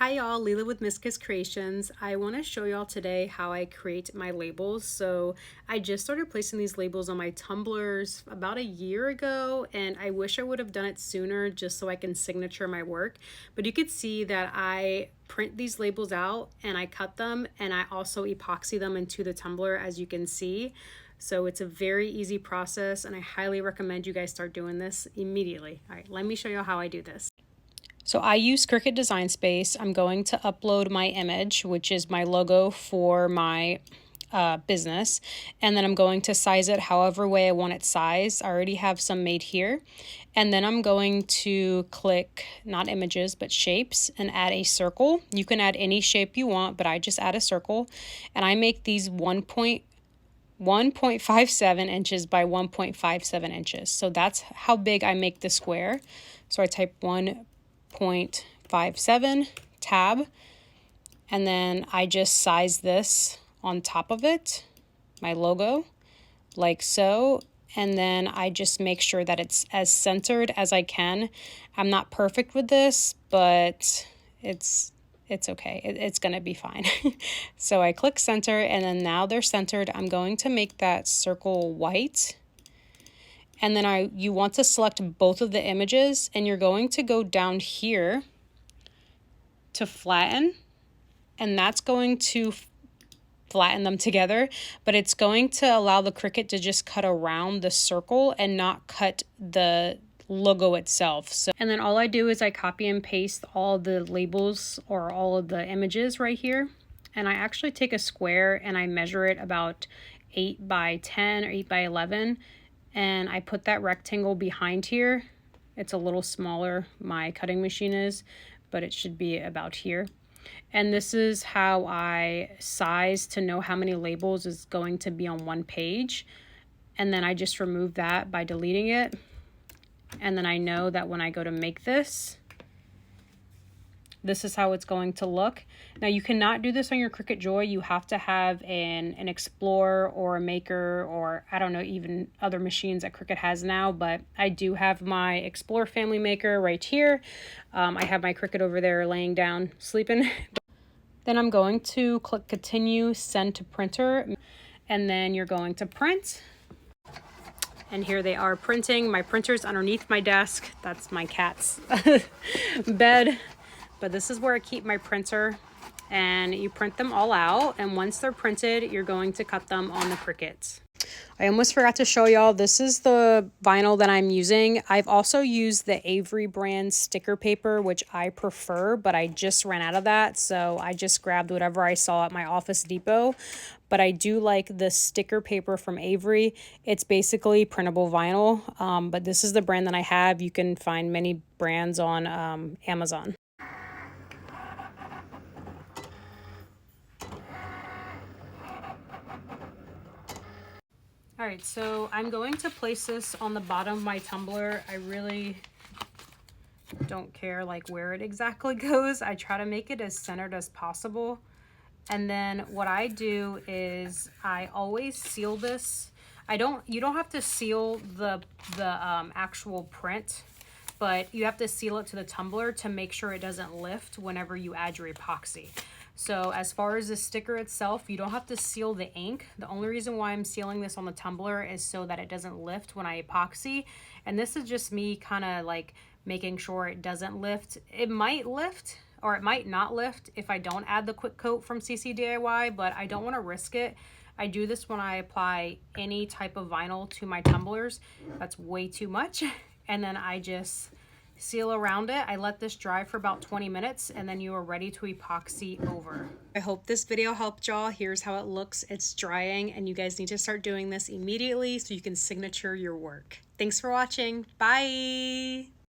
Hi y'all, Leela with Miss Kiss Creations. I want to show y'all today how I create my labels. So I just started placing these labels on my tumblers about a year ago, and I wish I would have done it sooner just so I can signature my work. But you could see that I print these labels out and I cut them, and I also epoxy them into the tumbler, as you can see. So it's a very easy process, and I highly recommend you guys start doing this immediately. All right, let me show you how I do this. So I use Cricut Design Space. I'm going to upload my image, which is my logo for my business. And then I'm going to size it however way I want it sized. I already have some made here. And then I'm going to click, not images, but shapes, and add a circle. You can add any shape you want, but I just add a circle. And I make these 1.57 inches by 1.57 inches. So that's how big I make the square. So I type 1.57 tab, and then I just size this on top of it, my logo, like so. And then I just make sure that it's as centered as I can. I'm not perfect with this, but it's okay. It's gonna be fine. So I click center, and then now they're centered. I'm going to make that circle white. And then you want to select both of the images, and you're going to go down here to flatten, and that's going to flatten them together, but it's going to allow the Cricut to just cut around the circle and not cut the logo itself. So, and then all I do is I copy and paste all the labels or all of the images right here. And I actually take a square and I measure it about 8 by 10 or 8 by 11. And I put that rectangle behind here. It's a little smaller, my cutting machine is, but it should be about here. And this is how I size to know how many labels is going to be on one page. And then I just remove that by deleting it. And then I know that when I go to make this, this is how it's going to look. Now you cannot do this on your Cricut Joy. You have to have an Explorer or a Maker, or I don't know, even other machines that Cricut has now, but I do have my Explorer Family Maker right here. I have my Cricut over there laying down, sleeping. Then I'm going to click continue, send to printer, and then you're going to print. And here they are printing. My printer's underneath my desk. That's my cat's bed. But this is where I keep my printer, and you print them all out. And once they're printed, you're going to cut them on the Cricut. I almost forgot to show y'all, this is the vinyl that I'm using. I've also used the Avery brand sticker paper, which I prefer, but I just ran out of that. So I just grabbed whatever I saw at my Office Depot. But I do like the sticker paper from Avery. It's basically printable vinyl, but this is the brand that I have. You can find many brands on Amazon. All right, so I'm going to place this on the bottom of my tumbler. I really don't care like where it exactly goes. I try to make it as centered as possible. And then what I do is I always seal this. You don't have to seal the actual print, but you have to seal it to the tumbler to make sure it doesn't lift whenever you add your epoxy. So as far as the sticker itself, you don't have to seal the ink. The only reason why I'm sealing this on the tumbler is so that it doesn't lift when I epoxy. And this is just me kind of like making sure it doesn't lift. It might lift or it might not lift if I don't add the quick coat from CC DIY, but I don't want to risk it. I do this when I apply any type of vinyl to my tumblers. That's way too much. And then I just seal around it. I let this dry for about 20 minutes, and then you are ready to epoxy over. I hope this video helped y'all. Here's how it looks. It's drying, and you guys need to start doing this immediately so you can signature your work. Thanks for watching. Bye.